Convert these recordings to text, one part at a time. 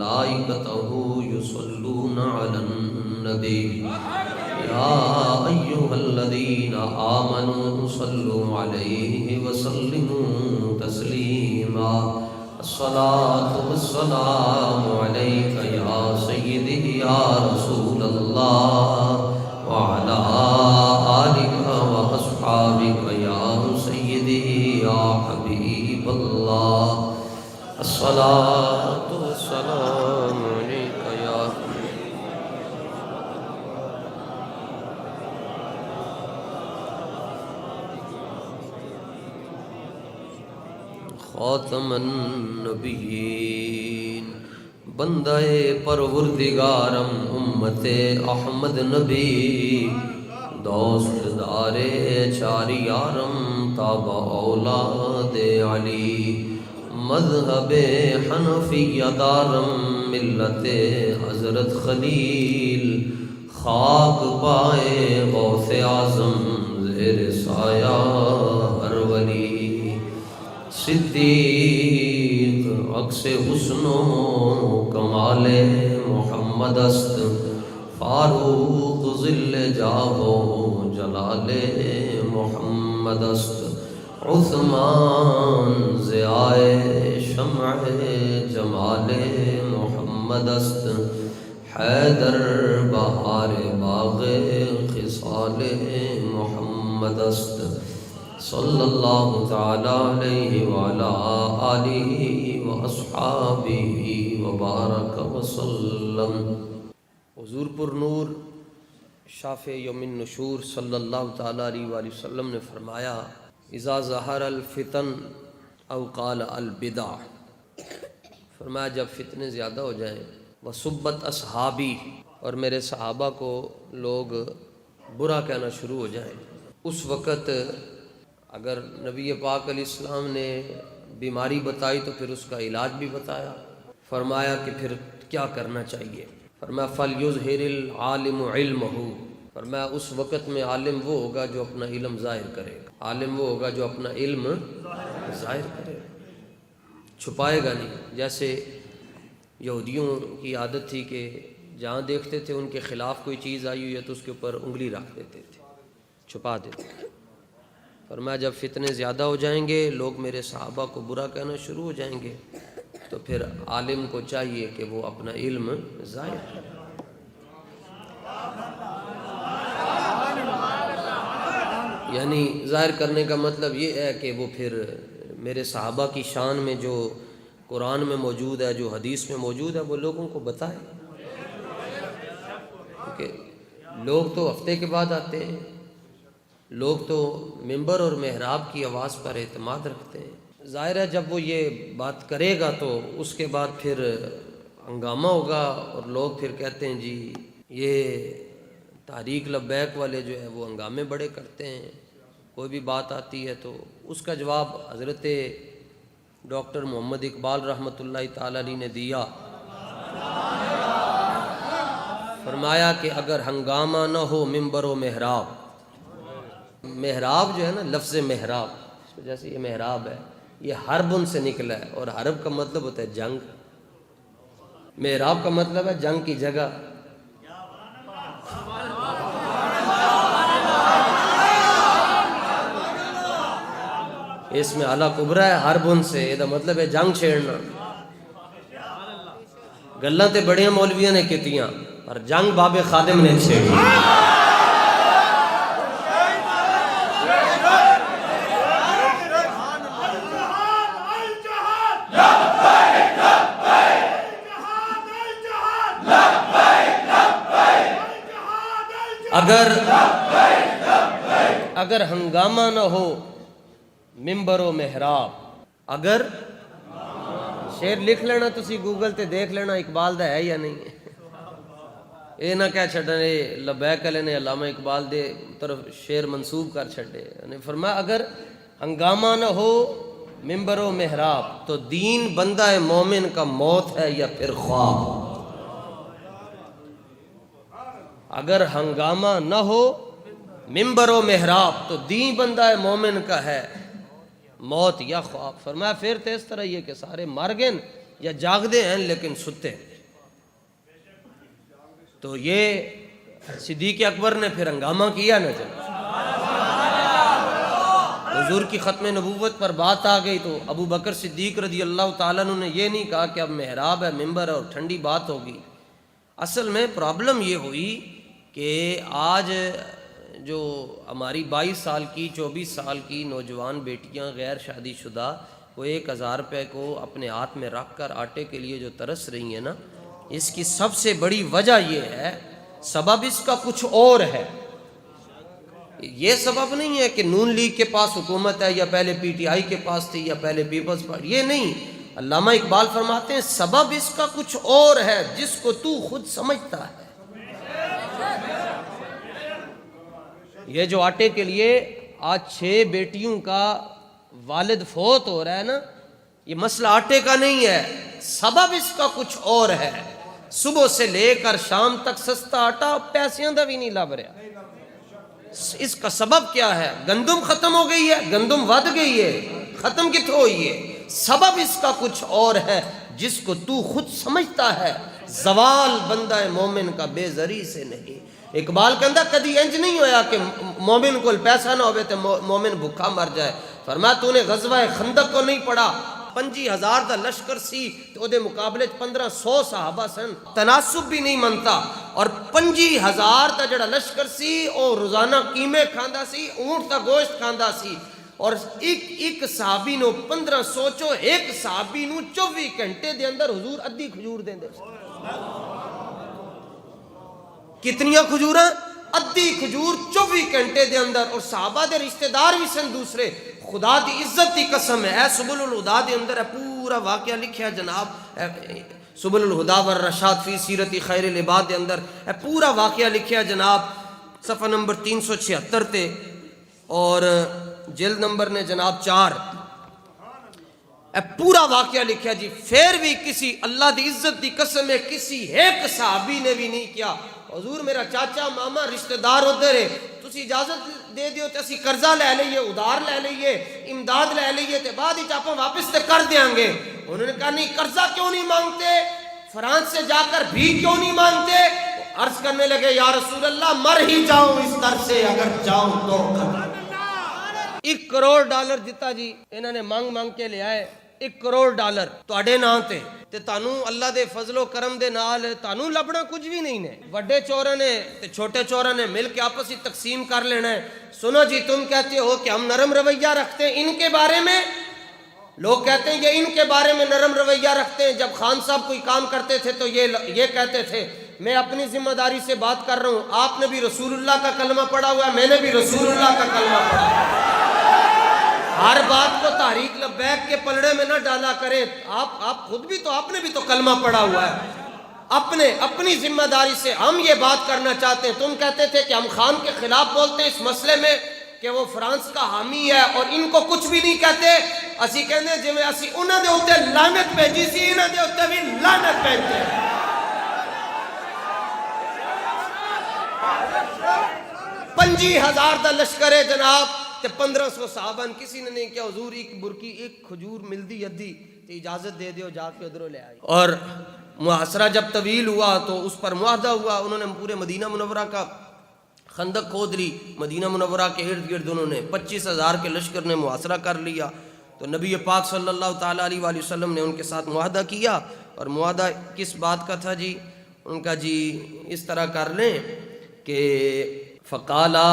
وملائكته يصلون على النبي يا أيها الذين آمنوا صلوا عليه وسلموا تسليما الصلاة والسلام عليك يا سيدي يا رسول الله وعلى آلك وأصحابك يا سيدي يا حبيب الله الصلاة والسلام عليك يا خاتم النبیین بندہ پروردگارم امت احمد نبی دوست دار چاری یارم تابع اولاد علی مذہب حنفیہ دارم ملت حضرت خلیل خاک پائے غوث اعظم زیر سایہ ہر ولی صدیق عکس حسن و کمال محمد است فاروق ظل جاہ و جلال محمد است عثمان ضیائے شمع جمال محمد است حیدر بہار باغ خصال محمد است صلی اللہ تعالی علیہ وعلا آلہ واصحابہ وبارک وسلم۔ حضور پر نور شافع یوم النشور صلی اللہ تعالی علیہ وآلہ وسلم نے فرمایا اذا ظہر الفتن او قال البدع، فرمایا جب فتنے زیادہ ہو جائیں وصبت اصحابی اور میرے صحابہ کو لوگ برا کہنا شروع ہو جائیں، اس وقت اگر نبی پاک علیہ السلام نے بیماری بتائی تو پھر اس کا علاج بھی بتایا، فرمایا کہ پھر کیا کرنا چاہیے، فرمایا فَلْيُظْهِرِ الْعَالِمُ عِلْمَهُ، فرمایا اس وقت میں عالم وہ ہوگا جو اپنا علم ظاہر کرے گا، عالم وہ ہوگا جو اپنا علم ظاہر کرے گا، چھپائے گا نہیں۔ جیسے یہودیوں کی عادت تھی کہ جہاں دیکھتے تھے ان کے خلاف کوئی چیز آئی ہوئی ہے تو اس کے اوپر انگلی رکھ دیتے تھے، چھپا دیتے تھے۔ فرمایا جب فتنے زیادہ ہو جائیں گے لوگ میرے صحابہ کو برا کہنا شروع ہو جائیں گے تو پھر عالم کو چاہیے کہ وہ اپنا علم ظاہر کرے۔ یعنی ظاہر کرنے کا مطلب یہ ہے کہ وہ پھر میرے صحابہ کی شان میں جو قرآن میں موجود ہے، جو حدیث میں موجود ہے، وہ لوگوں کو بتائے، کیونکہ لوگ تو ہفتے کے بعد آتے ہیں، لوگ تو ممبر اور محراب کی آواز پر اعتماد رکھتے ہیں۔ ظاہر ہے جب وہ یہ بات کرے گا تو اس کے بعد پھر ہنگامہ ہوگا اور لوگ پھر کہتے ہیں جی یہ تحریک لبیک والے جو ہے وہ ہنگامے بڑے کرتے ہیں، کوئی بھی بات آتی ہے تو اس کا جواب حضرت ڈاکٹر محمد اقبال رحمۃ اللہ تعالی علیہ نے دیا، فرمایا کہ اگر ہنگامہ نہ ہو ممبر و محراب، محراب جو ہے نا، لفظ محراب جیسے یہ محراب ہے یہ حربن سے نکلا ہے، اور حرب کا مطلب ہوتا ہے جنگ، محراب کا مطلب ہے جنگ کی جگہ۔ اس میں اعلیٰ کبرا ہے حربن سے، یہ مطلب ہے جنگ چھیڑنا۔ گلاں تے بڑیاں مولویاں نے کیتیاں پر جنگ باب خادم نے چھیڑی۔ اگر ہنگامہ نہ ہو ممبر و محراب، اگر شعر لکھ لینا تسی گوگل تے دیکھ لینا اقبال دا ہے یا نہیں ہے، اے نہ کہہ چھڑنے لبیک علیہ نے علامہ اقبال دے طرف شعر منسوب کر چھڑے۔ فرمایا اگر ہنگامہ نہ ہو ممبر و محراب تو دین بندہ مومن کا موت ہے یا پھر خواب۔ اگر ہنگامہ نہ ہو ممبر و محراب تو دین بندہ مومن کا ہے موت یا خواب۔ فرمایا پھر تو اس طرح یہ کہ سارے مر گئے یا جاگتے ہیں لیکن ستے ہیں. تو یہ صدیق اکبر نے پھر ہنگامہ کیا نا جب حضور کی ختم نبوت پر بات آ گئی تو ابو بکر صدیق رضی اللہ تعالیٰ عنہ نے یہ نہیں کہا کہ اب محراب ہے، ممبر ہے اور ٹھنڈی بات ہوگی. اصل میں پرابلم یہ ہوئی کہ آج جو ہماری 22 سال کی 24 سال کی نوجوان بیٹیاں غیر شادی شدہ وہ 1000 روپے کو اپنے ہاتھ میں رکھ کر آٹے کے لیے جو ترس رہی ہیں نا، اس کی سب سے بڑی وجہ یہ ہے، سبب اس کا کچھ اور ہے. یہ سبب نہیں ہے کہ نون لیگ کے پاس حکومت ہے یا پہلے پی ٹی آئی کے پاس تھی یا پہلے پیپلز پارٹی، یہ نہیں. علامہ اقبال فرماتے ہیں سبب اس کا کچھ اور ہے جس کو تو خود سمجھتا ہے. یہ جو آٹے کے لیے آج 6 بیٹیوں کا والد فوت ہو رہا ہے نا، یہ مسئلہ آٹے کا نہیں ہے، سبب اس کا کچھ اور ہے. صبح سے لے کر شام تک سستا آٹا پیسیاں دا بھی نہیں لب رہا. اس کا سبب کیا ہے؟ گندم ختم ہو گئی ہے، گندم ود گئی ہے، ختم کتوں ہوئی ہے. سبب اس کا کچھ اور ہے جس کو تو خود سمجھتا ہے. زوال بندہ مومن کا بے زری سے نہیں. اقبال کہندا کدی انج نہیں ہویا کہ مومن کو پیسہ نہ ہوئے تو مومن بھوکا مر جائے. فرمایا تو نے غزوہ خندق کو نہیں پڑھا، 25,000 دا لشکر سی تو دے مقابلے 1500 صحابہ سن. تناسب بھی نہیں منتا. اور 25,000 دا جڑا لشکر سی او روزانہ قیمے کھاندا سی، اونٹ دا گوشت کھاندا سی. اور ایک صحابی نو 1500 چو ایک صحابی نو 24 گھنٹے دے اندر حضور ادھی کھجور دیندے. کتنیاں کھجوراں؟ ادھی کھجور 24 گھنٹے دے اندر. اور صحابہ دے رشتہ دار بھی سن دوسرے. خدا دی عزت دی قسم ہے، سبل الہدا دے اندر ہے پورا واقعہ لکھیا جناب، سبل الہدا والرشاد فی سیرت خیر العباد دے اندر ہے پورا واقعہ لکھیا جناب، صفحہ نمبر 376 تے اور جلد نمبر نے جناب 4 پورا واقعہ لکھیا جی. پھر بھی کسی اللہ دی عزت دی قسم ہے کسی ایک صحابی نے بھی نہیں کیا حضور میرا چاچا ماما رشتہ دار ادھر ہے، تسی اجازت دے دیو تے اسی قرضہ لے لئیے، ادھار لے لئیے، امداد لے لئیے تے بعد ہی چاپا واپس تے کر دیاں گے. انہوں نے کہا نہیں، قرضہ کیوں نہیں مانگتے، فرانس سے جا کر بھی کیوں نہیں مانگتے. عرض کرنے لگے یا رسول اللہ مر ہی جاؤں اس در سے اگر جاؤں تو. 1 کروڑ ڈالر جتا جی انہوں نے مانگ کے لے آئے. 1 کروڑ ڈالر تواڈے نام تے تانوں اللہ دے فضل و کرم دے نال تانوں لبنا کچھ بھی نہیں نے. وڈے چوراں نے تے چھوٹے چوراں نے مل کے آپس ہی تقسیم کر لینا ہے. سنو جی تم کہتے ہو کہ ہم نرم رویہ رکھتے ہیں ان کے بارے میں، لوگ کہتے ہیں یہ ان کے بارے میں نرم رویہ رکھتے ہیں. جب خان صاحب کوئی کام کرتے تھے تو یہ کہتے تھے میں اپنی ذمہ داری سے بات کر رہا ہوں، آپ نے بھی رسول اللہ کا کلمہ پڑھا ہوا ہے، میں نے بھی رسول اللہ کا کلمہ پڑھا ہے. ہر بات کو تحریک لبیک کے پلڑے میں نہ ڈالا کریں. آپ خود بھی تو آپ نے بھی تو کلمہ پڑھا ہوا ہے. اپنی ذمہ داری سے ہم یہ بات کرنا چاہتے ہیں. تم کہتے تھے کہ ہم خان کے خلاف بولتے ہیں اس مسئلے میں کہ وہ فرانس کا حامی ہے اور ان کو کچھ بھی نہیں کہتے. اسی کہنے جی میں اسی انہوں نے ہوتے لعنت بھیجی سی، انہوں نے ہوتے بھی لعنت بھیجتے ہیں. 25,000 دا لشکر ہے جناب تے 1500 صحابہ کسی نے نہیں کیا. حضور ایک برکی ایک کھجور ملدی ادھی تے اجازت دے دیو جا کے ادھروں لے آئی. اور محاصرہ جب طویل ہوا تو اس پر معاہدہ ہوا. انہوں نے پورے مدینہ منورہ کا خندق کھود لی. مدینہ منورہ کے ارد گرد انہوں نے 25,000 کے لشکر نے محاصرہ کر لیا. تو نبی پاک صلی اللہ تعالیٰ علیہ وآلہ وسلم نے ان کے ساتھ معاہدہ کیا. اور معاہدہ کس بات کا تھا جی؟ ان کا جی اس طرح کر لیں کہ فقالا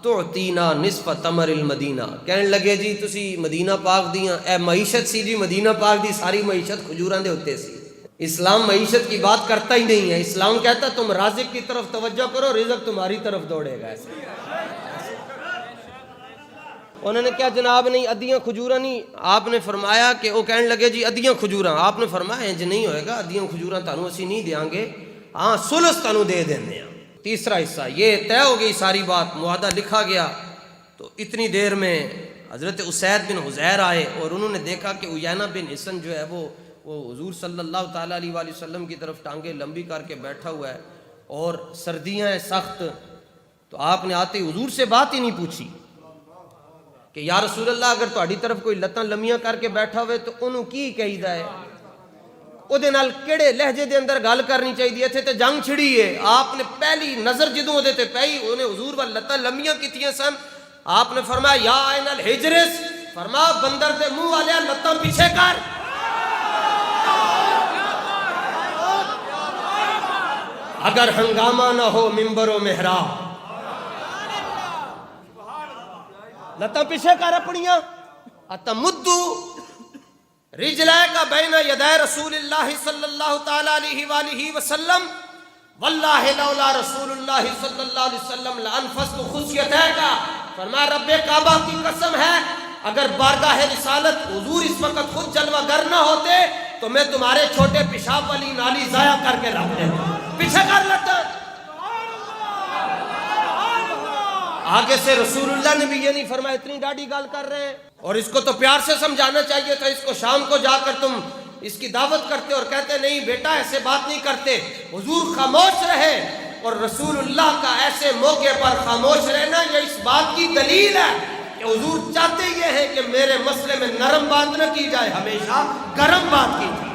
تعطینا نصف تمر المدینہ، کہنے لگے جی تسی مدینہ پاک دیاں اے معیشت سی جی مدینہ پاک دی ساری معیشت کھجوراں دے ہوتے سی. اسلام معیشت کی بات کرتا ہی نہیں ہے. اسلام کہتا تم رازق کی طرف توجہ کرو، رزق تمہاری طرف دوڑے گا. انہوں نے کیا جناب نہیں ادھیاں کھجوراں نہیں. آپ نے فرمایا کہ وہ کہنے لگے جی ادھیاں کھجوراں. آپ نے فرمایا انج نہیں ہوئے گا، ادھیاں کھجوراں تانوں اسی نہیں دیاں گے، ہاں ثلث تانوں دے دینے ہیں. تیسرا حصہ یہ طے ہو گئی ساری بات. معاہدہ لکھا گیا. تو اتنی دیر میں حضرت اسید بن حضیر آئے اور انہوں نے دیکھا کہ عیینہ بن حصن جو ہے وہ حضور صلی اللہ تعالیٰ علیہ وآلہ وسلم کی طرف ٹانگیں لمبی کر کے بیٹھا ہوا ہے اور سردیاں ہیں سخت. تو آپ نے آتے حضور سے بات ہی نہیں پوچھی کہ یا رسول اللہ اگر تہاڈی طرف کوئی لتاں لمیاں کر کے بیٹھا ہوئے تو انہوں کی کہیدا ہے. ਉਹਦੇ ਨਾਲ ਕਿਹੜੇ ਲਹਿਜੇ ਦੇ ਅੰਦਰ ਗੱਲ ਕਰਨੀ ਚਾਹੀਦੀ ਹੈ। ਇੱਥੇ ਤੇ ਜੰਗ ਛਿੜੀ ਹੈ, آپ نے پہلی نظر جدوں ਉਹਦੇ ਤੇ ਪਈ ਉਹਨੇ حضور ਵੱਲ ਲੱਤਾਂ ਲੰਮੀਆਂ ਕੀਤੀਆਂ ਸਨ, آپ نے فرمایا یا عین الحجرس، فرمایا بندر دے منہ والے لتاں پیچھے کر. اگر ہنگامہ نہ ہو ممبر و محراب، لتاں پیچھے کر اپنیاں. اتمدو رجلائک بین یدی رسول اللہ صلی اللہ تعالی علیہ وآلہ وسلم، واللہ لولا رسول اللہ صلی اللہ علیہ وسلم لانفست خصیتیک. فرمایا رب کعبہ کی قسم ہے اگر بارگاہ رسالت حضور اس وقت خود جلوہ گر نہ ہوتے تو میں تمہارے چھوٹے پیشاب والی نالی ضائع کر کے رکھ دیتا. پیچھے کر لیتا. آگے سے رسول اللہ نے بھی یہ نہیں فرمایا اتنی ڈاڑھی گال کر رہے ہیں. اور اس کو تو پیار سے سمجھانا چاہیے تھا. اس کو شام کو جا کر تم اس کی دعوت کرتے اور کہتے نہیں بیٹا ایسے بات نہیں کرتے. حضور خاموش رہے اور رسول اللہ کا ایسے موقع پر خاموش رہنا یہ اس بات کی دلیل ہے کہ حضور چاہتے یہ ہے کہ میرے مسئلے میں نرم بات نہ کی جائے، ہمیشہ گرم بات کی جائے.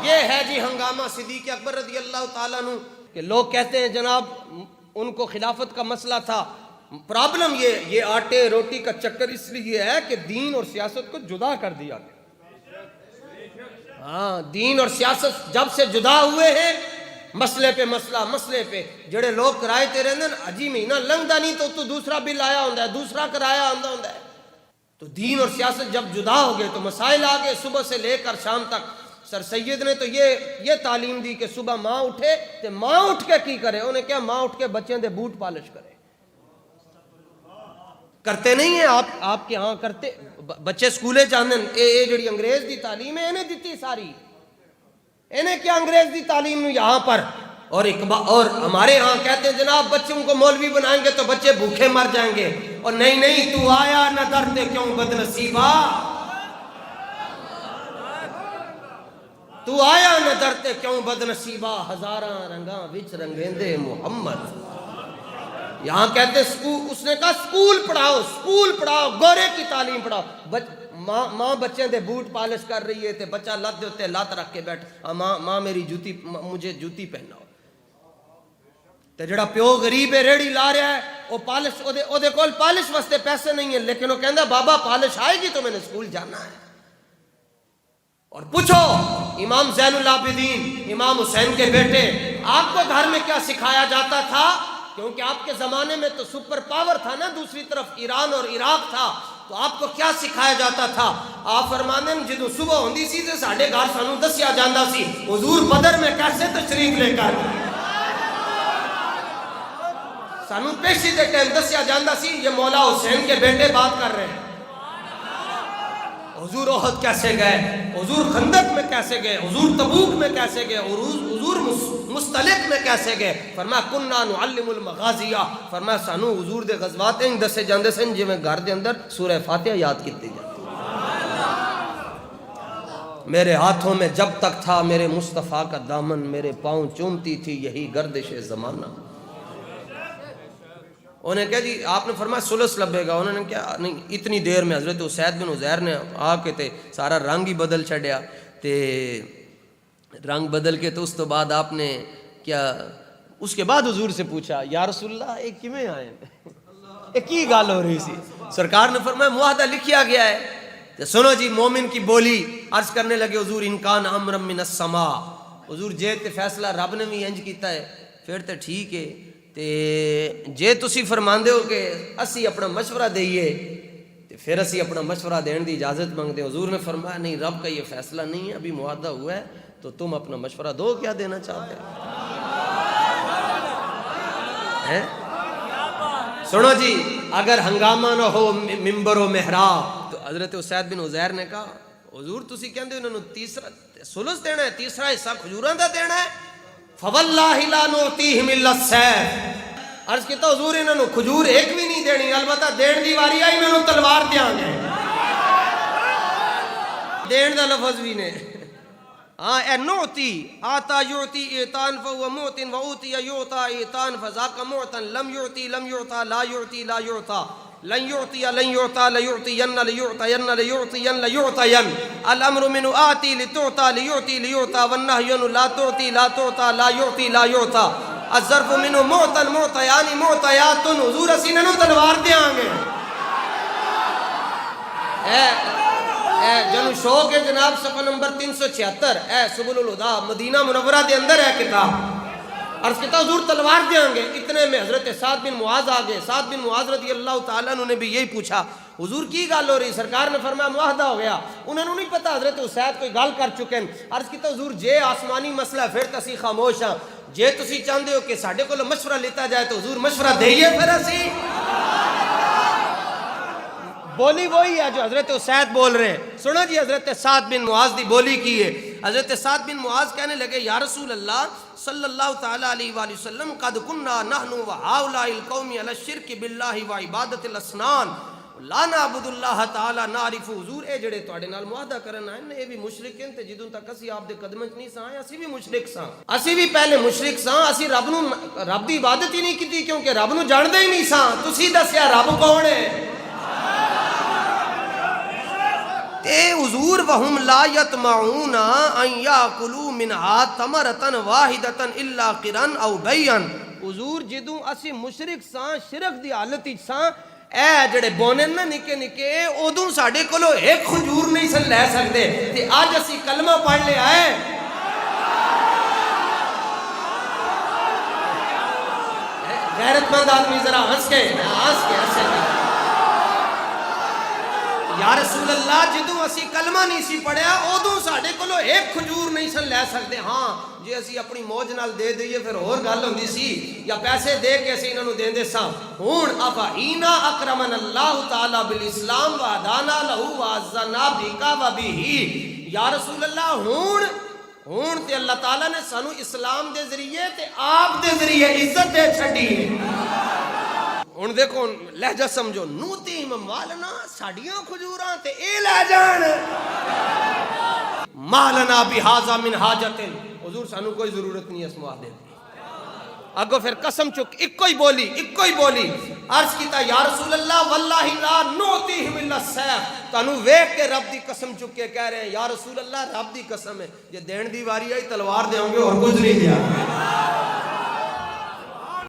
یہ ہے جی ہنگامہ صدیق اکبر رضی اللہ تعالیٰ عنہ کہ لوگ کہتے ہیں جناب ان کو خلافت کا مسئلہ تھا. پرابلم یہ آٹے روٹی کا چکر اس لیے ہے کہ دین اور سیاست کو جدا کر دیا گیا. ہاں دین اور سیاست جب سے جدا ہوئے ہیں مسئلے پہ مسئلے پہ جڑے لوگ کرائے تے رہندے اجی مہینہ لنگدا نہیں تو دوسرا بل آیا ہوندا ہے، دوسرا کرایا ہوندا ہے. تو دین اور سیاست جب جدا ہو گئے تو مسائل آ گئے صبح سے لے کر شام تک. سر سید نے تو یہ تعلیم دی کہ صبح ماں اٹھے تو ماں اٹھ کے کی کرے. انہیں کیا ماں اٹھ کے بچوں دے بوٹ پالش کرے. کرتے نہیں ہیں آپ کے ہاں کرتے. بچے سکولے جاندے اے جڑی انگریز دی تعلیم ہے انہیں دیتی ساری. انہیں کیا انگریز دی تعلیم نو یہاں پر اور ہمارے ہاں کہتے ہیں جناب بچوں کو مولوی بنائیں گے تو بچے بھوکے مر جائیں گے. اور نہیں تو آیا نہ درتے کیوں بد نصیبا، تو آیا نہ درتے کیوں بد نصیبا، ہزاراں رنگاں وچ رنگیندے محمد. یہاں کہتے اس نے کہا سکول پڑھاؤ گورے کی تعلیم پڑھاؤ. ماں بچے دے بوٹ پالش کر رہی ہے تے بچہ لت دے اوتے لت رکھ کے بیٹھ ماں میری مجھے جوتی پہناؤ. تے جڑا پیو غریب ہے ریڑھی لا رہا ہے وہ پالش او دے کول پالش واسطے پیسے نہیں ہیں لیکن وہ کہندا بابا پالش آئے گی تو میں نے سکول جانا ہے. اور پوچھو امام زین العابدین امام حسین کے بیٹے آپ کو گھر میں کیا سکھایا جاتا تھا؟ کیونکہ آپ کے زمانے میں تو سپر پاور تھا نا، دوسری طرف ایران اور عراق تھا. تو آپ کو کیا سکھایا جاتا تھا؟ آپ فرماندے ہیں جدوں صبح ہوندی سی تے ساڈے گھر سانوں دسیا جاندا سی حضور بدر میں کیسے تشریف لے کر سانوں پیشی دے ٹائم دسیا جاندا سی یہ مولا حسین کے بیٹے بات کر رہے ہیں. حضور احد کیسے گئے، حضور خندق میں کیسے گئے، حضور تبوک میں کیسے گئے، حضور مستلق میں کیسے گئے. فرمایا کننا نعلم المغازیہ، فرمایا سانو حضور دے غزوات ہیں دسے جاندے سن جی میں گھر دے اندر سورہ فاتحہ یاد کیتی جاتی. میرے ہاتھوں میں جب تک تھا میرے مصطفیٰ کا دامن، میرے پاؤں چومتی تھی یہی گردش زمانہ. انہیں کہا جی آپ نے فرمایا سلس لبے گا. انہوں نے کہا نہیں اتنی دیر میں حضرت اسید بن عزیر نے آ کے تے سارا رنگ ہی بدل چھڑیا. تے رنگ بدل کے تو اس تو بعد آپ نے کیا اس کے بعد حضور سے پوچھا یا رسول اللہ ایک کیویں آئے ایک کی گل ہو رہی سی. سرکار نے فرمایا معاہدہ لکھیا گیا ہے. تے سنو جی مومن کی بولی. عرض کرنے لگے حضور انکان امر من السماء، حضور جے تے فیصلہ رب نے بھی انج کیتا ہے پھر تے ٹھیک ہے. تے جے تسی فرماندے ہو کہ اسی اپنا مشورہ دئیے تے پھر اسی اپنا مشورہ دین دی اجازت مانگتے. حضور نے فرمایا نہیں رب کا یہ فیصلہ نہیں ہے، ابھی معاہدہ ہوا ہے تو تم اپنا مشورہ دو، کیا دینا چاہتے ہیں؟ سنو جی اگر ہنگامہ نہ ہو ممبر و محراب تو حضرت اسید بن عزیر نے کہا حضور تسی کہندے انہوں نے تیسرا سلس دینا ہے، تیسرا حصہ کھجوراں دا دینا ہے. فواللہ لا نعطیہم الا السیف. عرض کیتا حضور انہوں نے کھجور ایک بھی نہیں دینی، البتہ دین دی واری آئی انہوں نے تلوار دیاں گے. دین دا لفظ بھی نے ہاں اے نوتی آتا یعطی اعطان فہو معطن وعوتی یعطا اعطان فذاک معطن لم یعطی لم یعطا لا یعطی لا یعطا لن یعطی لن یعطا لیعطین لیعطین لیعطین لیعطین الامر من آتی لتعطا لیعطی لیعطا والنہی لا تعطی لا تعطا لا یعطی لا یعطا الظرف منو معطن معطیانی معطیاتن حضور اسی ننو تلوار دیاں گے اے جنو شوق ہے جناب صفحہ نمبر 376 اے سبل الہدا مدینہ منورہ دے اندر ہے کتاب عرض کہتا حضور تلوار دیاں گے اتنے میں حضرت سعد بن معاذ آگے سعد بن معاذ رضی اللہ تعالیٰ عنہ نے بھی یہی پوچھا حضور کی گل ہو رہی سرکار نے فرمایا معاہدہ ہو گیا انہوں نے نہیں پتا حضرت حسین کوئی گل کر چکے ہیں عرض کہتا حضور جے آسمانی مسئلہ پھر تسی خاموش ہاں جے تسی چاہندے ہو کہ ساڈے کولوں مشورہ لیتا جائے تو حضور مشورہ دئیے پھر اسی بولی وہی ہے جو حضرت اسید بول رہے ہیں سنو جی حضرت سعد بن معاذ دی بولی کی ہے حضرت سعد بن معاذ کہنے لگے یا رسول اللہ صلی اللہ تعالیٰ علیہ وآلہ وسلم قد کننا نحن و ہاؤلاء القوم علی الشرک باللہ و عبادت الاسنان لا نعبد اللہ تعالیٰ نعرف حضور اے جڑے تواڈے نال معاہدہ کرن آئے نے اے بھی مشرک ہیں تے جدوں تک اسی آپ دے قدماں وچ نہیں ساں اسی بھی مشرک ساں اسی بھی پہلے مشرک ساں اسی رب دی عبادت ہی نہیں کیتی کیونکہ رب نو جاندے ہی نہیں ساں تسی دسیا رب کون ہے اے حضور وہم لا یطمعون ان یاکلوا منها ثمرۃ واحدۃ الا قرن او بیعا حضور جدوں اسی مشرک ساں شرک دی حالت وچ ساں اے جڑے بونے نا نکے نکے اودوں ساڈے کولو ایک کھجور نہیں سن لے سکدے تے اج اسی کلمہ پڑھ لے آئے غیرت مند آدمی ذرا ہنس کے یا رسول اللہ جدوں اسی کلمہ نہیں سی پڑھیا اودوں ساڈے کولو ایک کھجور نہیں سن لے سکدے ہاں جے اسی اپنی موج نال دے دئیے پھر اور گل ہوندی سی یا پیسے دے کے اسی انہاں نوں دیندے ساں ہن افاینا اکرمن اللہ تعالی بالاسلام و ہدانا لہ و عزنا بک و بہ یا رسول اللہ ہن تے اللہ تعالی نے سانو اسلام دے ذریعے تے آپ دے ذریعے عزت دے چھڈی ہن دیکھو لہجہ سمجھو نوتیم مالنا ساڈیاں کھجوراں تے اے لے جان مالنا بہذا من حاجت حضور سانو کوئی ضرورت نہیں اس معاہدے دی اگو پھر قسم چک اکو ہی بولی عرض کیتا یا رسول اللہ واللہ لا نعطیہم الا السیف تانوں ویکھ کے رب دی قسم چک کے کہہ رہے ہیں یا رسول اللہ رب دی قسم ہے جے دین دی واری آئی تلوار دیاں گے اور کچھ نہیں دیا